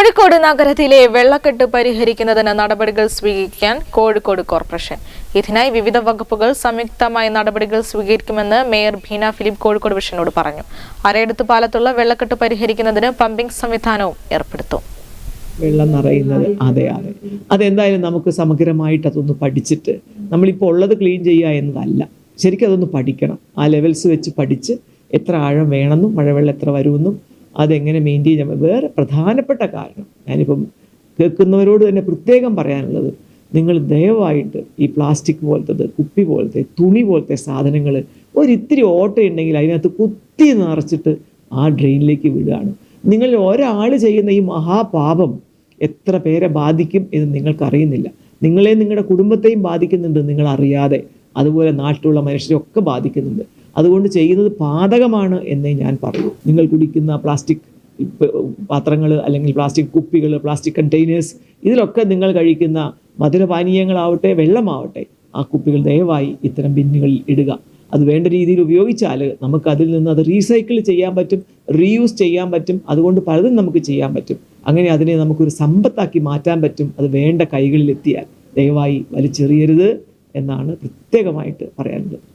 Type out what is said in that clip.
കോഴിക്കോട് നഗരത്തിലെ വെള്ളക്കെട്ട് പരിഹരിക്കുന്നതിന് നടപടികൾ സ്വീകരിക്കാൻ കോഴിക്കോട് കോർപ്പറേഷൻ. ഇതിനായി വിവിധ വകുപ്പുകൾ സംയുക്തമായ നടപടികൾ സ്വീകരിക്കുമെന്ന് മേയർ ബീന ഫിലിപ്പ് കോഴിക്കോട് വിഷനോട് പറഞ്ഞു. അരയടുത്ത് പാലത്തുള്ള വെള്ളക്കെട്ട് പരിഹരിക്കുന്നതിന് പമ്പിംഗ് സംവിധാനവും ഏർപ്പെടുത്തും. വെള്ളം നിറയുന്നത് അതെന്തായാലും നമുക്ക് സമഗ്രമായിട്ട് അതൊന്ന് പഠിച്ചിട്ട് നമ്മളിപ്പോൾ ഉള്ളത് ക്ലീൻ ചെയ്യുക എന്നതല്ല, ശരിക്കും അതൊന്ന് പഠിക്കണം. ആ ലെവൽസ് വെച്ച് പഠിച്ച് എത്ര ആഴം വേണമെന്നും മഴവെള്ളം എത്ര വരുമെന്നും അതെങ്ങനെ മെയിൻറ്റെയിൻ ചെയ്യാൻ. വേറെ പ്രധാനപ്പെട്ട കാരണം ഞാനിപ്പം കേൾക്കുന്നവരോട് തന്നെ പ്രത്യേകം പറയാനുള്ളത്, നിങ്ങൾ ദയവായിട്ട് ഈ പ്ലാസ്റ്റിക് പോലത്തത്, കുപ്പി പോലത്തെ, തുണി പോലത്തെ സാധനങ്ങൾ ഒരിത്തിരി ഓട്ടയുണ്ടെങ്കിൽ അതിനകത്ത് കുത്തി നിറച്ചിട്ട് ആ ഡ്രെയിനിലേക്ക് വിടുകയാണ്. നിങ്ങളിൽ ഒരാൾ ചെയ്യുന്ന ഈ മഹാപാപം എത്ര പേരെ ബാധിക്കും എന്ന് നിങ്ങൾക്കറിയുന്നില്ല. നിങ്ങളെയും നിങ്ങളുടെ കുടുംബത്തെയും ബാധിക്കുന്നുണ്ട് നിങ്ങൾ അറിയാതെ, അതുപോലെ നാട്ടിലുള്ള മനുഷ്യരെയൊക്കെ ബാധിക്കുന്നുണ്ട്. അതുകൊണ്ട് ചെയ്യുന്നത് പാതകമാണ് എന്നേ ഞാൻ പറയൂ. നിങ്ങൾ കുടിക്കുന്ന പ്ലാസ്റ്റിക് പാത്രങ്ങൾ, അല്ലെങ്കിൽ പ്ലാസ്റ്റിക് കുപ്പികൾ, പ്ലാസ്റ്റിക് കണ്ടെയ്നേഴ്സ്, ഇതിലൊക്കെ നിങ്ങൾ കഴിക്കുന്ന മധുരപാനീയങ്ങളാവട്ടെ വെള്ളമാവട്ടെ, ആ കുപ്പികൾ ദയവായി ഇത്തരം ബിന്നുകളിൽ ഇടുക. അത് വേണ്ട രീതിയിൽ ഉപയോഗിച്ചാൽ നമുക്ക് അതിൽ നിന്ന് അത് റീസൈക്കിൾ ചെയ്യാൻ പറ്റും, റീയൂസ് ചെയ്യാൻ പറ്റും. അതുകൊണ്ട് പലതും നമുക്ക് ചെയ്യാൻ പറ്റും. അങ്ങനെ അതിനെ നമുക്കൊരു സമ്പത്താക്കി മാറ്റാൻ പറ്റും. അത് വേണ്ട കൈകളിൽ എത്തിയാൽ ദയവായി വലിച്ചെറിയരുത് എന്നാണ് പ്രത്യേകമായിട്ട് പറയാനുള്ളത്.